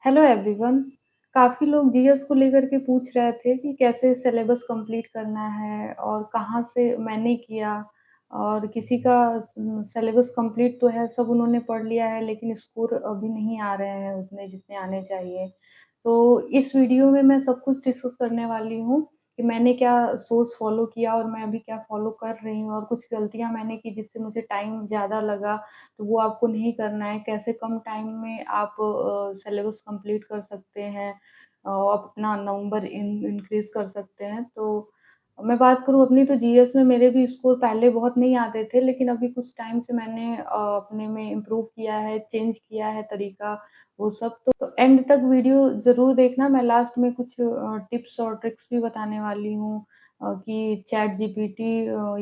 Hello everyone. काफ़ी लोग GS को लेकर के पूछ रहे थे कि कैसे सिलेबस कंप्लीट करना है और कहाँ से मैंने किया और किसी का सिलेबस कंप्लीट तो है, सब उन्होंने पढ़ लिया है लेकिन स्कोर अभी नहीं आ रहे हैं उतने जितने आने चाहिए। तो इस वीडियो में मैं सब कुछ डिस्कस करने वाली हूँ कि मैंने क्या सोर्स फ़ॉलो किया और मैं अभी क्या फ़ॉलो कर रही हूँ और कुछ गलतियाँ मैंने की जिससे मुझे टाइम ज़्यादा लगा, तो वो आपको नहीं करना है। कैसे कम टाइम में आप सिलेबस कंप्लीट कर सकते हैं, अपना नंबर इंक्रीज़ कर सकते हैं। तो मैं बात करूँ अपनी, तो जीएस में मेरे भी स्कोर पहले बहुत नहीं आते थे, लेकिन अभी कुछ टाइम से मैंने अपने में इम्प्रूव किया है, चेंज किया है तरीका वो सब। तो एंड तक वीडियो ज़रूर देखना, मैं लास्ट में कुछ टिप्स और ट्रिक्स भी बताने वाली हूँ कि चैट जीपीटी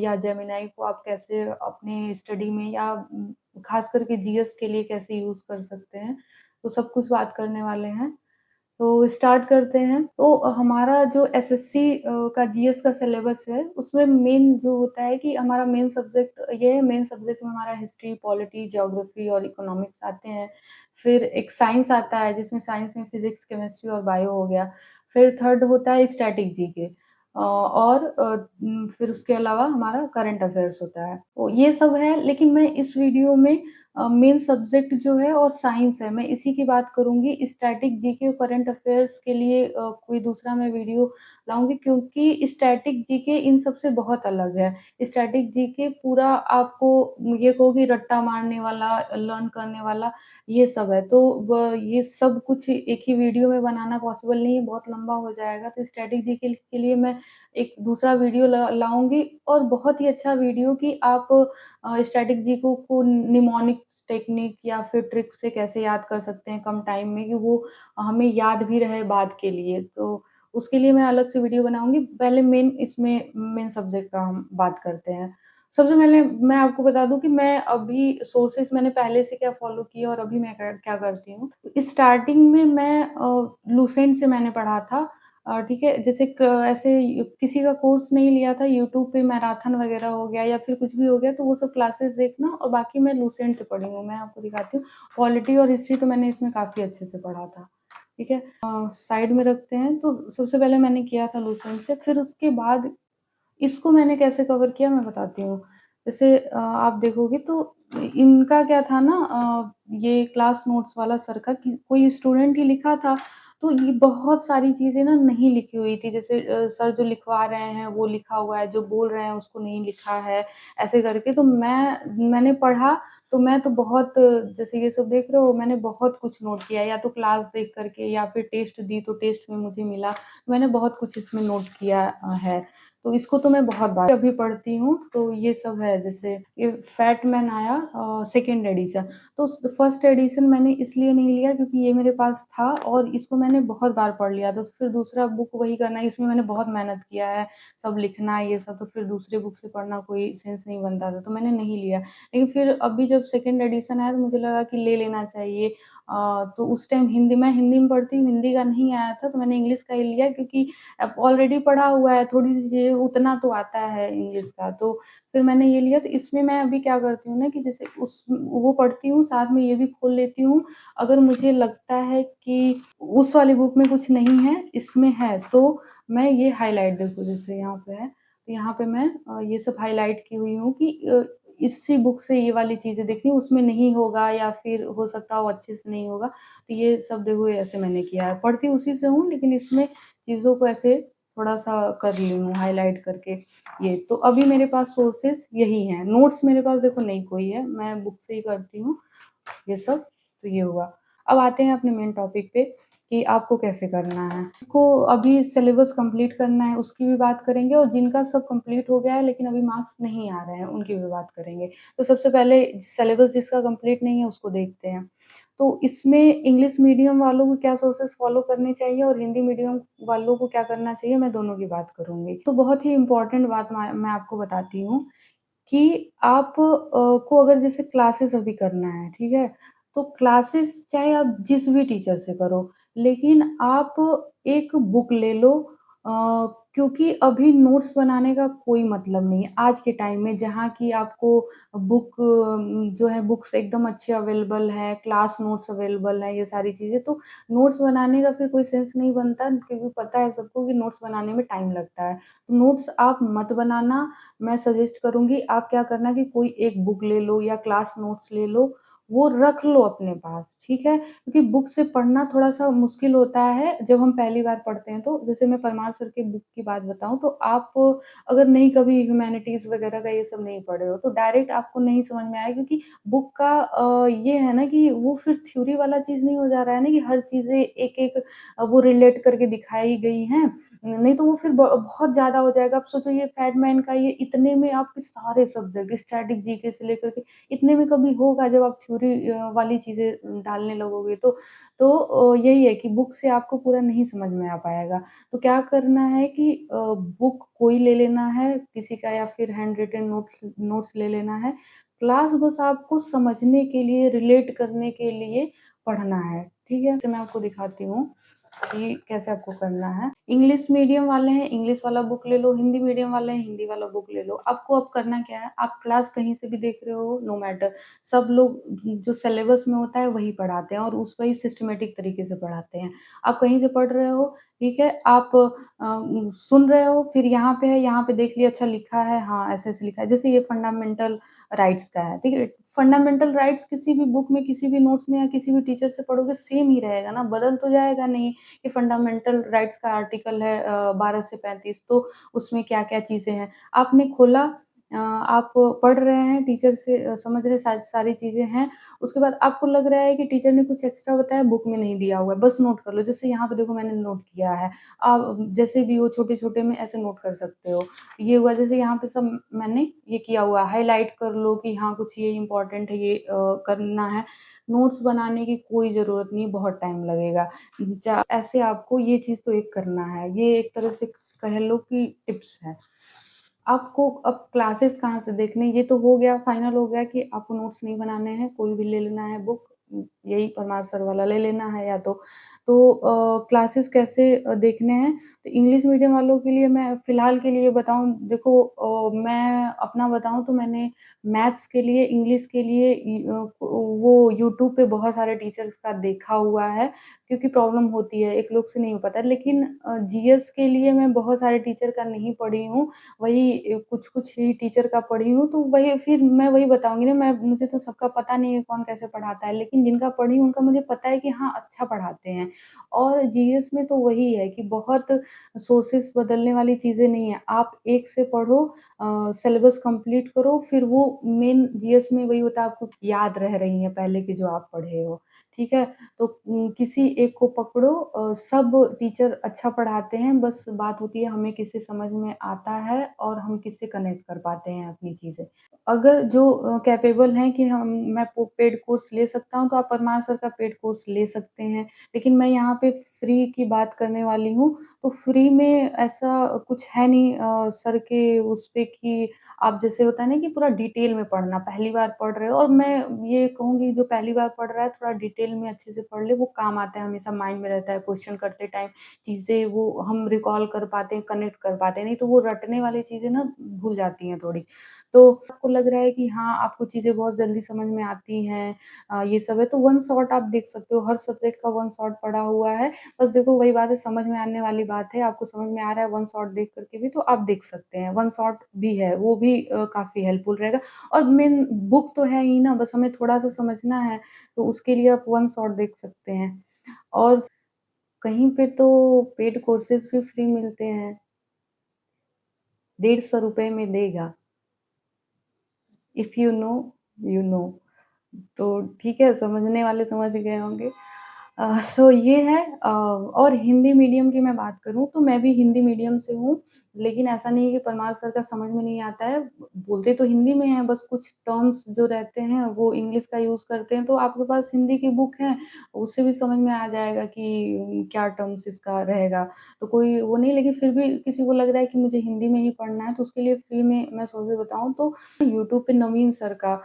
या जेमिनी को आप कैसे अपने स्टडी में या ख़ास करके जीएस के लिए कैसे यूज़ कर सकते हैं। तो सब कुछ बात करने वाले हैं। तो स्टार्ट करते हैं। तो हमारा जो एसएससी का जीएस का सिलेबस है, उसमें मेन जो होता है कि हमारा मेन सब्जेक्ट ये है, मेन सब्जेक्ट में हमारा हिस्ट्री, पॉलिटी, ज्योग्राफी और इकोनॉमिक्स आते हैं। फिर एक साइंस आता है जिसमें साइंस में फिज़िक्स, केमिस्ट्री और बायो हो गया। फिर थर्ड होता है स्टैटिक जीके और फिर उसके अलावा हमारा करंट अफ़ेयर्स होता है। तो ये सब है, लेकिन मैं इस वीडियो में मेन सब्जेक्ट जो है और साइंस है, मैं इसी की बात करूँगी। स्टैटिक जीके और करंट अफ़ेयर्स के लिए कोई दूसरा मैं वीडियो लाऊँगी, क्योंकि स्टैटिक जीके इन सब से बहुत अलग है। स्टैटिक जीके पूरा आपको ये कहो कि रट्टा मारने वाला, लर्न करने वाला ये सब है। तो ये सब कुछ एक ही वीडियो में बनाना पॉसिबल नहीं है, बहुत लंबा हो जाएगा। तो स्टैटिक जीके के लिए मैं एक दूसरा वीडियो लाऊँगी और बहुत ही अच्छा वीडियो कि आप स्टैटिक जीके को निमोनिक्स टेक्निक या फिर ट्रिक से कैसे याद कर सकते हैं कम टाइम में, कि वो हमें याद भी रहे बाद के लिए। तो उसके लिए मैं अलग से वीडियो बनाऊँगी। पहले मेन सब्जेक्ट का हम बात करते हैं। सबसे पहले मैं आपको बता दूँ कि मैं अभी सोर्सेज़ मैंने पहले से क्या फ़ॉलो किया और अभी मैं क्या क्या करती हूँ। स्टार्टिंग में मैं लूसेंट से मैंने पढ़ा था। ठीक है? जैसे ऐसे किसी का कोर्स नहीं लिया था, यूट्यूब पे मैराथन वगैरह हो गया या फिर कुछ भी हो गया, तो वो सब क्लासेस देखना, और बाकी मैं लूसेंट से पढ़ी हूँ। मैं आपको दिखाती हूँ। पॉलिटी और हिस्ट्री तो मैंने इसमें काफ़ी अच्छे से पढ़ा था। ठीक है? साइड में रखते हैं। तो सबसे पहले मैंने किया था लूसेंट से, फिर उसके बाद इसको मैंने कैसे कवर किया मैं बताती हूँ। जैसे आप देखोगे तो इनका क्या था ना, ये क्लास नोट्स वाला सर का कि कोई स्टूडेंट ही लिखा था, तो ये बहुत सारी चीज़ें ना नहीं लिखी हुई थी। जैसे सर जो लिखवा रहे हैं वो लिखा हुआ है, जो बोल रहे हैं उसको नहीं लिखा है, ऐसे करके। तो मैंने पढ़ा, तो मैं तो बहुत जैसे ये सब देख रहे हो, मैंने बहुत कुछ नोट किया, या तो क्लास देख कर के या फिर टेस्ट दी तो टेस्ट में मुझे मिला। मैंने बहुत कुछ इसमें नोट किया है। तो इसको तो मैं बहुत बार अभी पढ़ती हूँ, तो ये सब है। जैसे ये फैटमैन आया सेकंड एडिशन, तो स फर्स्ट एडिशन मैंने इसलिए नहीं लिया क्योंकि ये मेरे पास था और इसको मैंने बहुत बार पढ़ लिया था, तो फिर दूसरा बुक वही करना है, इसमें मैंने बहुत मेहनत किया है, सब लिखना है ये सब, तो फिर दूसरे बुक से पढ़ना कोई सेंस नहीं बनता था, तो मैंने नहीं लिया। लेकिन फिर अभी जब सेकंड एडिशन आया तो मुझे लगा कि ले लेना चाहिए। तो उस टाइम मैं हिंदी में पढ़ती हूँ, हिंदी का नहीं आया था, तो मैंने इंग्लिश का ही लिया क्योंकि अब ऑलरेडी पढ़ा हुआ है, थोड़ी-सी चीज़ें उतना तो आता है इंग्लिश का, तो फिर मैंने ये लिया। तो इसमें मैं अभी क्या करती हूँ ना कि जैसे उस वो पढ़ती हूँ, साथ में ये भी खोल लेती हूँ। अगर मुझे लगता है कि उस वाली बुक में कुछ नहीं है, इसमें है, तो मैं ये हाइलाइट देखो जैसे यहाँ पे है, तो यहाँ पे मैं ये सब हाइलाइट की हुई हूँ कि इसी बुक से ये वाली चीज़ें देखनी, उसमें नहीं होगा या फिर हो सकता है वो अच्छे से नहीं होगा। तो ये सब देखो ऐसे मैंने किया है। पढ़ती उसी से हूँ, लेकिन इसमें चीज़ों को ऐसे थोड़ा-सा कर ली हूँ हाइलाइट करके ये। तो अभी मेरे पास सोर्सेज़ यही हैं, नोट्स मेरे पास देखो नहीं कोई है, मैं बुक से ही करती हूँ ये सब। तो ये हुआ। अब आते हैं अपने मेन टॉपिक पे कि आपको कैसे करना है। इसको अभी सिलेबस कंप्लीट करना है उसकी भी बात करेंगे, और जिनका सब कंप्लीट हो गया है लेकिन अभी मार्क्स नहीं आ रहे हैं उनकी भी बात करेंगे। तो सबसे पहले सिलेबस जिसका कंप्लीट नहीं है उसको देखते हैं। तो इसमें इंग्लिश मीडियम वालों को क्या सोर्सेज़ फ़ॉलो करने चाहिए और हिंदी मीडियम वालों को क्या करना चाहिए, मैं दोनों की बात करूँगी। तो बहुत ही इम्पोर्टेंट बात मैं आपको बताती हूँ कि आप को अगर जैसे क्लासेस अभी करना है, ठीक है? तो क्लासेस चाहे आप जिस भी टीचर से करो, लेकिन आप एक बुक ले लो। क्योंकि अभी नोट्स बनाने का कोई मतलब नहीं है, आज के टाइम में जहाँ की आपको बुक जो है बुक्स एकदम अच्छी अवेलेबल है, क्लास नोट्स अवेलेबल है, ये सारी चीज़ें, तो नोट्स बनाने का फिर कोई सेंस नहीं बनता क्योंकि पता है सबको कि नोट्स बनाने में टाइम लगता है। तो नोट्स आप मत बनाना, मैं सजेस्ट करूँगी आप क्या करना कि कोई एक बुक ले लो या क्लास नोट्स ले लो, वो रख लो अपने पास, ठीक है? क्योंकि बुक से पढ़ना थोड़ा-सा मुश्किल होता है, जब हम पहली बार पढ़ते हैं तो। जैसे मैं परमार सर के बुक की बात बताऊँ तो आप अगर नहीं कभी ह्यूमैनिटीज़ वगैरह का ये सब नहीं पढ़े हो, तो डायरेक्ट आपको नहीं समझ में आएगा क्योंकि बुक का ये है ना कि वो फिर थ्योरी वाला चीज़ नहीं हो जा रहा है ना कि हर चीज़ें एक-एक वो रिलेट करके दिखाई गई हैं। नहीं तो वो फिर बहुत ज़्यादा हो जाएगा। आप सोचो ये फैडमैन का ये इतने में आपके सारे सब्जेक्ट स्टैटिक जीके से लेकर के इतने में कभी होगा जब आप थ्योरी वाली चीज़ें डालने लगोगे तो यही है कि बुक से आपको पूरा नहीं समझ में आ पाएगा। तो क्या करना है कि बुक कोई ले लेना है किसी का या फिर हैंड रिटन नोट्स नोट्स ले लेना है। क्लास बस आपको समझने के लिए, रिलेट करने के लिए पढ़ना है, ठीक है? जैसे मैं आपको दिखाती हूँ कि कैसे आपको करना है। इंग्लिश मीडियम वाले हैं, इंग्लिश वाला बुक ले लो, हिंदी मीडियम वाले हैं, हिंदी वाला बुक ले लो। आपको अब करना क्या है, आप क्लास कहीं से भी देख रहे हो, नो मैटर, सब लोग जो सिलेबस में होता है वही पढ़ाते हैं और उस वही सिस्टमैटिक तरीके से पढ़ाते हैं। आप कहीं से पढ़ रहे हो, ठीक है? आप सुन रहे हो, फिर यहाँ पे है, यहाँ पे देख लिया, अच्छा लिखा है, हाँ, ऐसे-ऐसे लिखा है। जैसे ये फंडामेंटल राइट्स का है, ठीक है? फंडामेंटल राइट्स किसी भी बुक में, किसी भी नोट्स में या किसी भी टीचर से पढ़ोगे सेम ही रहेगा ना, बदल तो जाएगा नहीं। कि फंडामेंटल राइट्स का आर्टिकल है 12 से 35 तो उसमें क्या-क्या चीज़ें हैं। आपने खोला आप पढ़ रहे हैं, टीचर से समझ रहे सारी चीज़ें हैं, उसके बाद आपको लग रहा है कि टीचर ने कुछ एक्स्ट्रा बताया बुक में नहीं दिया हुआ है, बस नोट कर लो। जैसे यहाँ पे देखो मैंने नोट किया है, आप जैसे भी हो छोटे-छोटे में ऐसे नोट कर सकते हो। ये हुआ जैसे यहाँ पे सब मैंने ये किया हुआ है, हाइलाइट कर लो कि हाँ, कुछ ये इम्पोर्टेंट है, ये करना है। नोट्स बनाने की कोई ज़रूरत नहीं, बहुत टाइम लगेगा। ऐसे आपको ये चीज़ तो एक करना है, ये एक तरह से कह लो कि टिप्स है। आपको अब क्लासेस कहाँ से देखने ये तो हो गया, फाइनल हो गया कि आपको नोट्स नहीं बनाने हैं, कोई भी ले लेना है बुक यही परमार सर वाला ले लेना है या तो। तो क्लासेस कैसे देखने हैं, तो इंग्लिश मीडियम वालों के लिए मैं फ़िलहाल के लिए बताऊँ देखो मैं अपना बताऊँ तो मैंने मैथ्स के लिए, इंग्लिश के लिए वो यूट्यूब पे बहुत सारे टीचर्स का देखा हुआ है, क्योंकि प्रॉब्लम होती है, एक लोग से नहीं हो पाता। लेकिन जीएस के लिए मैं बहुत सारे टीचर का नहीं पढ़ी हूँ, वही कुछ-कुछ ही टीचर का पढ़ी हूँ, तो वही फिर मैं वही बताऊँगी ना मैं मुझे तो सबका पता नहीं है कौन कैसे पढ़ाता है, लेकिन जिनका पढ़ी हूँ उनका मुझे पता है कि हाँ, अच्छा पढ़ाते हैं। और जीएस में तो वही है कि बहुत सोर्सेस बदलने वाली चीज़ें नहीं है। आप एक से पढ़ो सिलेबस कंप्लीट करो, फिर वो मेन जीएस में वही होता है आपको याद रह रही हैं पहले की जो आप पढ़े हो, ठीक है? तो किसी एक को पकड़ो सब टीचर अच्छा पढ़ाते हैं, बस बात होती है हमें किससे समझ में आता है और हम किससे कनेक्ट कर पाते हैं अपनी चीज़ें। अगर जो कैपेबल हैं कि हम मैं पो पेड कोर्स ले सकता हूँ, तो आप परमार सर का पेड कोर्स ले सकते हैं। लेकिन मैं यहाँ पे फ्री की बात करने वाली हूँ, तो फ्री में ऐसा कुछ है नहीं सर के उस पे कि आप जैसे होता है ना कि पूरा डिटेल में पढ़ना, पहली बार पढ़ रहे हो और मैं ये कहूँगी जो पहली बार पढ़ रहा है थोड़ा डिटेल में अच्छे से पढ़ ले, वो काम आता है, हमेशा माइंड में रहता है, क्वेश्चन करते टाइम चीज़ें वो हम रिकॉल कर पाते हैं, कनेक्ट कर पाते हैं, नहीं तो वो रटने वाली चीज़ें ना भूल जाती हैं थोड़ी। तो आपको लग रहा है कि हाँ, आपको चीज़ें बहुत जल्दी समझ में आती हैं ये सब है, तो वन शॉट आप देख सकते हो, हर सब्जेक्ट का वन शॉट पड़ा हुआ है। बस देखो वही बात है समझ में आने वाली बात है, आपको समझ में आ रहा है वन शॉट देख कर के भी तो आप देख सकते हैं। वन शॉट भी है, वो भी काफ़ी हेल्पफुल रहेगा और मेन बुक तो है ही ना, बस हमें थोड़ा-सा समझना है, तो उसके लिए आप वन शॉट देख सकते हैं। और कहीं पे तो पेड कोर्सेज़ भी फ्री मिलते हैं, ₹150 में देगा। If you know, you know. तो ठीक है, समझने वाले समझ गए होंगे। सो ये है और हिंदी मीडियम की मैं बात करूँ तो मैं भी हिंदी मीडियम से हूँ, लेकिन ऐसा नहीं है कि परमार सर का समझ में नहीं आता है, बोलते तो हिंदी में हैं, बस कुछ टर्म्स जो रहते हैं वो इंग्लिश का यूज़ करते हैं, तो आपके पास हिंदी की बुक है, उससे भी समझ में आ जाएगा कि क्या टर्म्स इसका रहेगा। तो कोई वो नहीं, लेकिन फिर भी किसी को लग रहा है कि मुझे हिंदी में ही पढ़ना है, तो उसके लिए फ्री में मैं सोचे बताऊँ तो यूट्यूब पे नवीन सर का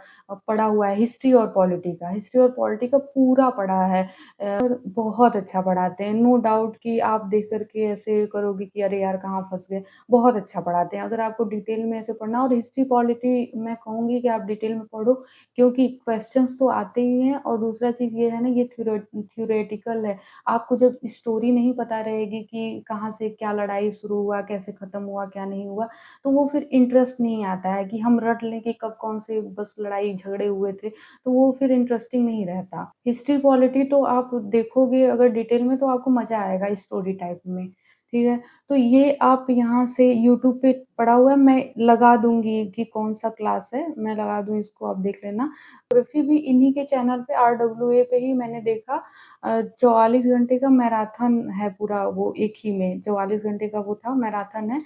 पढ़ा हुआ है, हिस्ट्री और पॉलिटी का। हिस्ट्री और पॉलिटी का पूरा पढ़ा है। और बहुत अच्छा पढ़ाते हैं, नो डाउट कि आप देख कर के ऐसे करोगे कि अरे यार! कहाँ फँस गए। बहुत अच्छा पढ़ाते हैं, अगर आपको डिटेल में ऐसे पढ़ना और हिस्ट्री पॉलिटी मैं कहूँगी कि आप डिटेल में पढ़ो, क्योंकि क्वेश्चन्स तो आते ही हैं और दूसरा चीज़ ये है ना, ये थ्योरेटिकल है। आपको जब स्टोरी नहीं पता रहेगी कि कहाँ से क्या लड़ाई शुरू हुआ, कैसे खत्म हुआ, क्या नहीं हुआ, तो वो फिर इंटरेस्ट नहीं आता है कि हम रट लें कि कब कौन से बस लड़ाई झगड़े हुए थे, तो वो फिर इंटरेस्टिंग नहीं रहता। हिस्ट्री पॉलिटी तो आप देखोगे अगर डिटेल में, तो आपको मज़ा आएगा स्टोरी टाइप में, ठीक है? तो ये आप यहाँ से यूट्यूब पे पड़ा हुआ है, मैं लगा दूँगी कि कौन-सा क्लास है, मैं लगा दूँ इसको, आप देख लेना। ज्योग्राफ़ी भी इन्हीं के चैनल पे आरडब्ल्यूए पे ही मैंने देखा 44 घंटे का मैराथन है पूरा, वो एक ही में 44 घंटे का वो था, मैराथन है।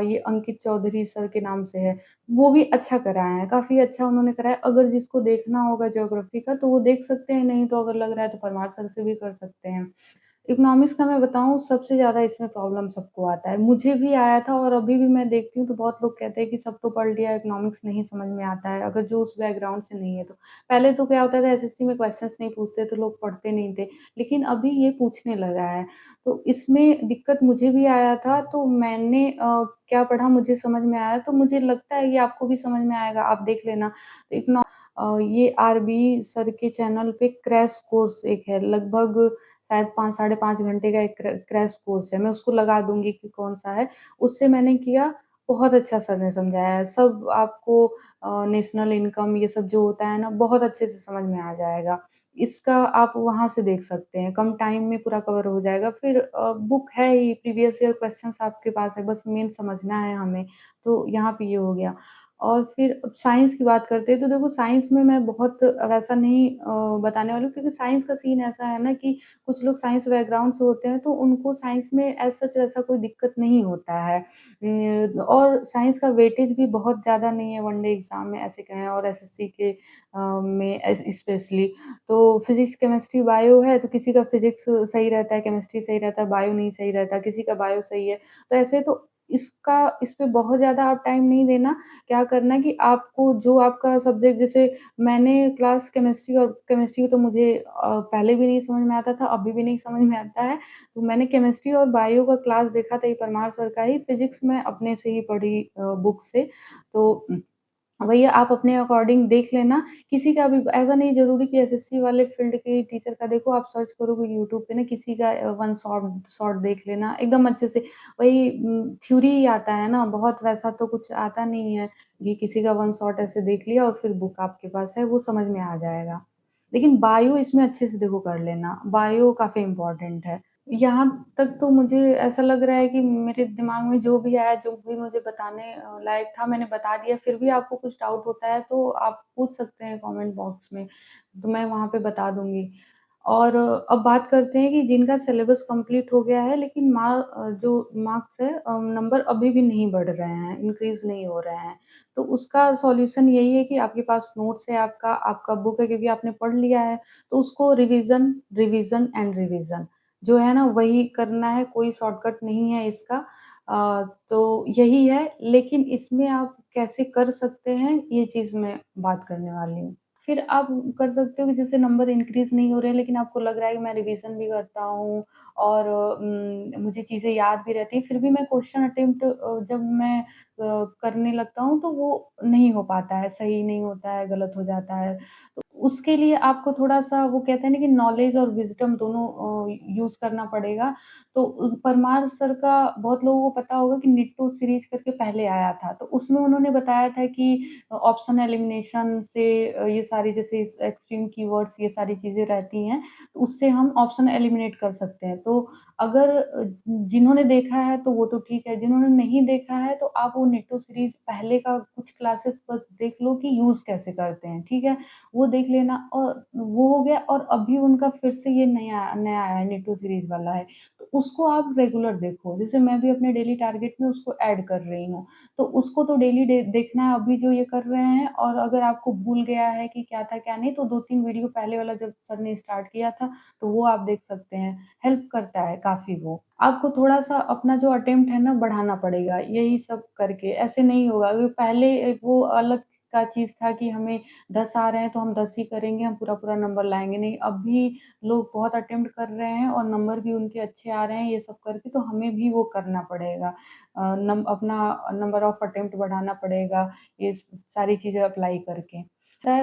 ये अंकित चौधरी सर के नाम से है। वो भी अच्छा कराए हैं, काफ़ी अच्छा उन्होंने कराया। अगर जिसको देखना होगा ज्योग्राफ़ी का तो वो देख सकते हैं, नहीं तो अगर लग रहा है तो परमार सर से भी कर सकते हैं। इकोनॉमिक्स का मैं बताऊँ, सबसे ज़्यादा इसमें प्रॉब्लम सबको आता है। मुझे भी आया था और अभी भी मैं देखती हूँ तो बहुत लोग कहते हैं कि सब तो पढ़ लिया, इकोनॉमिक्स नहीं समझ में आता है, अगर जो उस बैकग्राउंड से नहीं है तो। पहले तो क्या होता था, एसएससी में क्वेश्चन्स नहीं पूछते तो लोग पढ़ते नहीं थे, लेकिन अभी ये पूछने लगा है। तो इसमें दिक्कत मुझे भी आया था, तो मैंने क्या पढ़ा मुझे समझ में आया, तो मुझे लगता है ये आपको भी समझ में आएगा, आप देख लेना। ये आरबी सर के चैनल पे क्रैश कोर्स एक है, लगभग शायद 5 साढ़े 5 घंटे का एक क्रैश कोर्स है, मैं उसको लगा दूँगी कि कौन-सा है। उससे मैंने किया, बहुत अच्छा सर ने समझाया है। सब आपको नेशनल इनकम ये सब जो होता है ना, बहुत अच्छे से समझ में आ जाएगा। इसका आप वहाँ से देख सकते हैं, कम टाइम में पूरा कवर हो जाएगा। फिर बुक है ही, प्रीवियस ईयर क्वेश्चन्स आपके पास है, बस मेन समझना है हमें, तो यहाँ पे ये हो गया। और फिर अब साइंस की बात करते हैं, तो देखो साइंस में मैं बहुत वैसा नहीं बताने वाली हूँ, क्योंकि साइंस का सीन ऐसा है ना कि कुछ लोग साइंस बैकग्राउंड से होते हैं, तो उनको साइंस में एज़ सच वैसा कोई दिक्कत नहीं होता है। और साइंस का वेटेज भी बहुत ज़्यादा नहीं है वन डे एग्ज़ाम में, ऐसे कहें, और एसएससी के में स्पेशली। तो फिज़िक्स, केमिस्ट्री, बायो है, तो किसी का फिज़िक्स सही रहता है, केमिस्ट्री सही रहता है, बायो नहीं सही रहता, किसी का बायो सही है। तो ऐसे तो इस पे बहुत ज़्यादा आप टाइम नहीं देना, क्या करना है कि आपको जो आपका सब्जेक्ट, जैसे मैंने क्लास केमिस्ट्री तो मुझे पहले भी नहीं समझ में आता था, अभी भी नहीं समझ में आता है। तो मैंने केमिस्ट्री और बायो का क्लास देखा था, ये परमार सर का ही, फिज़िक्स मैं अपने से ही पढ़ी बुक से। तो भैया आप अपने अकॉर्डिंग देख लेना, किसी का भी ऐसा नहीं ज़रूरी कि एसएससी वाले फ़ील्ड के टीचर का देखो, आप सर्च करोगे यूट्यूब पे ना, किसी का वन शॉट शॉट देख लेना, एकदम अच्छे से। वही थ्योरी ही आता है ना, बहुत वैसा तो कुछ आता नहीं है, कि किसी का वन शॉट ऐसे देख लिया और फिर बुक आपके पास है, वो समझ में आ जाएगा। लेकिन बायो इसमें अच्छे से देखो कर लेना, बायो काफ़ी इम्पोर्टेंट है। यहाँ तक तो मुझे ऐसा लग रहा है कि मेरे दिमाग में जो भी आया, जो भी मुझे बताने लायक था, मैंने बता दिया। फिर भी आपको कुछ डाउट होता है, तो आप पूछ सकते हैं कमेंट बॉक्स में, तो मैं वहाँ पे बता दूँगी। और अब बात करते हैं कि जिनका सिलेबस कंप्लीट हो गया है, लेकिन जो मार्क्स है, नंबर अभी भी नहीं बढ़ रहे हैं, इंक्रीज़ नहीं हो रहे हैं। तो उसका सॉल्यूशन यही है कि आपके पास नोट्स है, आपका बुक है, क्योंकि आपने पढ़ लिया है, तो उसको रिवीज़न, रिवीज़न एंड रिवीज़न जो है ना, वही करना है, कोई शॉर्टकट नहीं है इसका। तो यही है, लेकिन इसमें आप कैसे कर सकते हैं, ये चीज़ मैं बात करने वाली हूँ। फिर आप कर सकते हो कि जैसे नंबर इंक्रीज़ नहीं हो रहे हैं, लेकिन आपको लग रहा है कि मैं रिवीज़न भी करता हूँ और मुझे चीज़ें याद भी रहती हैं, फिर भी मैं क्वेश्चन अटेम्प्ट जब मैं करने लगता हूँ, तो वो नहीं हो पाता है, सही नहीं होता है, गलत हो जाता है। तो उसके लिए आपको थोड़ा-सा, वो कहते हैं ना कि नॉलेज और विज़डम दोनों यूज़ करना पड़ेगा। तो परमार सर का बहुत लोगों को पता होगा कि निट्टो सीरीज़ करके पहले आया था, तो उसमें उन्होंने बताया था कि ऑप्शन एलिमिनेशन से ये सारी, जैसे इस एक्सट्रीम कीवर्ड्स, ये सारी चीज़ें रहती हैं, तो उससे हम ऑप्शन एलिमिनेट कर सकते हैं। तो अगर जिन्होंने देखा है तो वो तो ठीक है, जिन्होंने नहीं देखा है तो आप वो निट्टो सीरीज़ पहले का कुछ क्लासेस बस देख लो कि यूज़ कैसे करते हैं, ठीक है? वो देख लेना और वो हो गया और अभी उनका फिर से ये नया नया आया है, नीटू सीरीज़ वाला है। तो उसको आप रेगुलर देखो, जैसे मैं भी अपने डेली टारगेट में उसको ऐड कर रही हूँ। तो उसको तो डेली देखना है अभी जो ये कर रहे हैं और अगर आपको भूल गया है कि क्या था क्या नहीं तो 2-3 वीडियो पहले वाला जब सर ने स्टार्ट किया था, तो वो आप देख सकते हैं। हेल्प करता है काफ़ी वो। आपको थोड़ा-सा अपना जो अटेम्प्ट है ना बढ़ाना पड़ेगा, यही सब करके, ऐसे नहीं होगा क्योंकि पहले वो अलग का चीज़ था कि हमें 10 आ रहे हैं तो हम 10 ही करेंगे, हम पूरा-पूरा नंबर लाएँगे नहीं। अभी लोग बहुत अटेम्प्ट कर रहे हैं और नंबर भी उनके अच्छे आ रहे हैं ये सब करके, तो हमें भी वो करना पड़ेगा। नम अपना नंबर ऑफ अटेम्प्ट बढ़ाना पड़ेगा, ये सारी चीज़ें अप्लाई करके।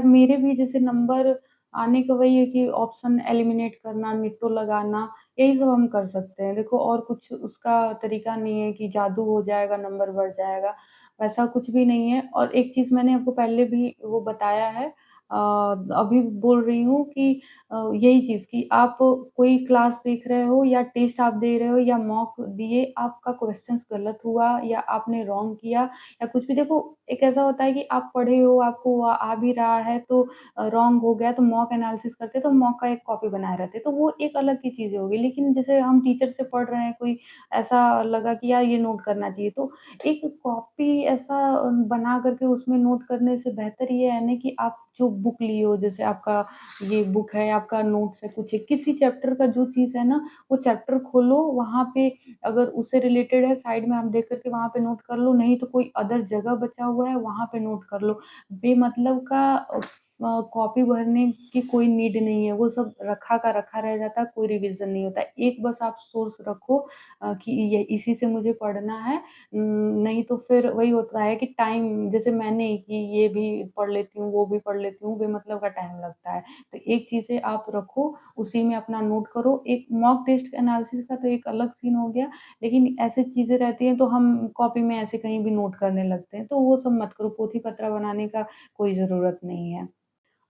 मेरे भी जैसे नंबर आने का वही है कि ऑप्शन एलिमिनेट करना, निट्टो लगाना, यही सब हम कर सकते हैं। देखो और कुछ उसका तरीका नहीं है कि जादू हो जाएगा, नंबर बढ़ जाएगा, वैसा कुछ भी नहीं है। और एक चीज़ मैंने आपको पहले भी वो बताया है अभी बोल रही हूँ कि यही चीज़ कि आप कोई क्लास देख रहे हो या टेस्ट आप दे रहे हो या मॉक दिए, आपका क्वेश्चंस गलत हुआ या आपने रॉन्ग किया या कुछ भी देखो एक ऐसा होता है कि आप पढ़े हो, आपको आ भी रहा है तो रॉन्ग हो गया तो मॉक एनालिसिस करते हैं तो मॉक का एक कॉपी बनाए रहते हैं, तो वो एक अलग की चीज़ें हो गई। लेकिन जैसे हम टीचर से पढ़ रहे हैं, कोई ऐसा लगा कि यार ये नोट करना चाहिए, तो एक कॉपी ऐसा बना कर के उसमें नोट करने से बेहतर ये है ना कि आप जो बुक लिए हो, जैसे आपका ये बुक है, आपका नोट्स है, कुछ है, किसी चैप्टर का जो चीज़ है ना, वो चैप्टर खोलो, वहाँ पे अगर उससे रिलेटेड है, साइड में आप देख कर के वहाँ पे नोट कर लो, नहीं तो कोई अदर जगह बचा हुआ है, वहाँ पे नोट कर लो। बेमतलब का कॉपी भरने की कोई नीड नहीं है, वो सब रखा का रखा रह जाता है, कोई रिवीज़न नहीं होता है। एक बस आप सोर्स रखो कि ये इसी से मुझे पढ़ना है नहीं तो फिर वही होता है कि टाइम जैसे मैंने कि ये भी पढ़ लेती हूँ, वो भी पढ़ लेती हूँ, बेमतलब का टाइम लगता है। तो एक चीज़ें आप रखो, उसी में अपना नोट करो। एक मॉक टेस्ट एनालिसिस का तो एक अलग सीन हो गया, लेकिन ऐसी चीज़ें रहती हैं तो हम कॉपी में ऐसे कहीं भी नोट करने लगते हैं, तो वो सब मत करो, पोथी-पत्रा बनाने का कोई ज़रूरत नहीं है।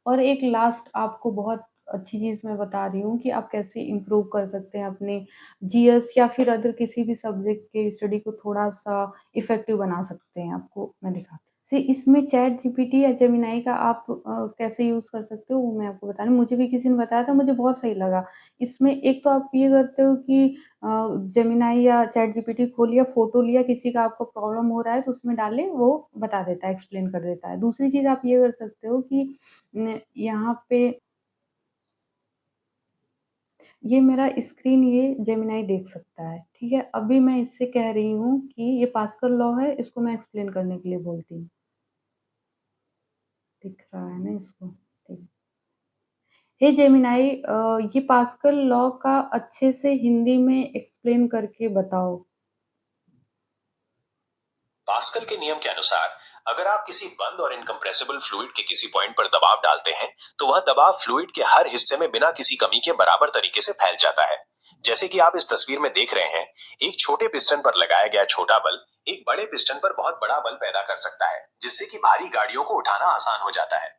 और एक लास्ट आपको बहुत अच्छी चीज़ मैं बता रही हूँ कि आप कैसे इम्प्रूव कर सकते हैं अपने जीएस या फिर अदर किसी भी सब्जेक्ट के स्टडी को थोड़ा-सा इफ़ेक्टिव बना सकते हैं, आपको मैं दिखाती हूँ। इसमें चैट जीपीटी या जेमिनी का आप कैसे यूज़ कर सकते हो, वो मैं आपको बता रही हूँ। मुझे भी किसी ने बताया था, मुझे बहुत सही लगा। इसमें एक तो आप ये करते हो कि जेमिनी या चैट जीपीटी खोल लिया, फ़ोटो लिया, किसी का आपको प्रॉब्लम हो रहा है तो उसमें डाले, वो बता देता है, एक्सप्लेन कर देता है। दूसरी चीज़ आप ये कर सकते हो कि यहाँ पे ये मेरा स्क्रीन ये जेमिनी देख सकता है, ठीक है? अभी मैं इससे कह रही हूँ कि ये पास्कल लॉ है, इसको मैं एक्सप्लेन करने के लिए बोलती हूँ। दिख रहा है ना इसको? ठीक। हे जेमिनी ये पास्कल लॉ का अच्छे से हिंदी में एक्सप्लेन करके बताओ। पास्कल के नियम के अनुसार अगर आप किसी बंद और इनकम्प्रेसिबल फ्लूइड के किसी पॉइंट पर दबाव डालते हैं तो वह दबाव फ्लूइड के हर हिस्से में बिना किसी कमी के बराबर तरीके से फैल जाता है। जैसे कि आप इस तस्वीर में देख रहे हैं, एक छोटे पिस्टन पर लगाया गया छोटा बल एक बड़े पिस्टन पर बहुत बड़ा बल पैदा कर सकता है, जिससे कि भारी गाड़ियों को उठाना आसान हो जाता है।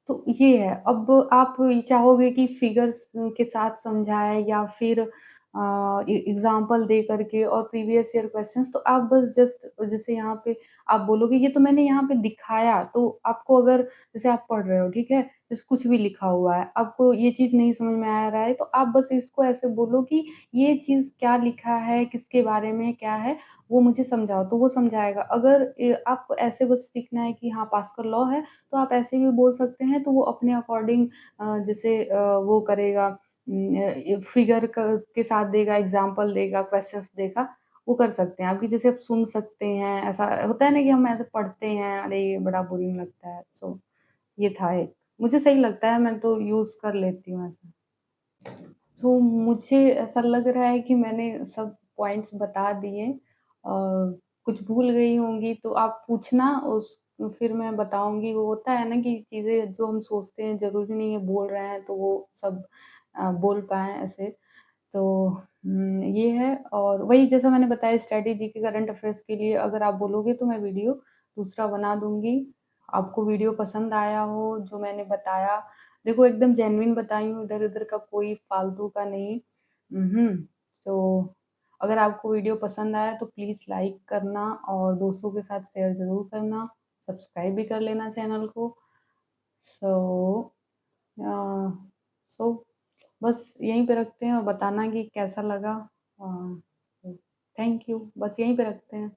तो ये है, अब आप ये चाहोगे कि फिगर्स के साथ समझाएँ या फिर एग्ज़ाम्पल दे करके और प्रीवियस ईयर क्वेश्चन्स तो आप बस जस्ट जैसे यहाँ पे आप बोलोगे ये तो मैंने यहाँ पे दिखाया, तो आपको अगर जैसे आप पढ़ रहे हो, ठीक है? जैसे कुछ भी लिखा हुआ है, आपको ये चीज़ नहीं समझ में आ रहा है, तो आप बस इसको ऐसे बोलो कि ये चीज़ क्या लिखा है, किसके बारे में क्या है, वो मुझे समझाओ, तो वो समझाएगा। अगर आपको ऐसे बस सीखना है कि हाँ, पास्कल लॉ है, तो आप ऐसे भी बोल सकते हैं, तो वो अपने अकॉर्डिंग जैसे वो करेगा फिगर के साथ देगा, एग्ज़ाम्पल देगा, क्वेश्चन्स देगा, वो कर सकते हैं। आप कि जैसे आप सुन सकते हैं, ऐसा होता है ना कि हम ऐसे पढ़ते हैं, अरे! ये बड़ा बोरिंग लगता है, सो ये था एक। मुझे सही लगता है, मैं तो यूज़ कर लेती हूँ ऐसा। तो मुझे ऐसा लग रहा है कि मैंने सब पॉइंट्स बता दिए। कुछ भूल गई होंगी तो आप पूछना उस फिर मैं बताऊँगी। वो होता है ना कि चीज़ें जो हम सोचते हैं ज़रूरी नहीं है बोल रहे हैं तो वो सब बोल पाएँ ऐसे। तो ये है और वही जैसा मैंने बताया स्ट्रैटेजी के करंट अफ़ेयर्स के लिए अगर आप बोलोगे तो मैं वीडियो दूसरा बना दूँगी। आपको वीडियो पसंद आया हो जो मैंने बताया, देखो एकदम जेन्युइन बताई हूँ, इधर-उधर का कोई फ़ालतू का नहीं। तो अगर आपको वीडियो पसंद आया तो प्लीज़ लाइक करना और दोस्तों के साथ शेयर ज़रूर करना, सब्सक्राइब भी कर लेना चैनल को। सो अ, सो बस यहीं पे रखते हैं और बताना कि कैसा लगा। अ, थैंक यू, बस यहीं पे रखते हैं।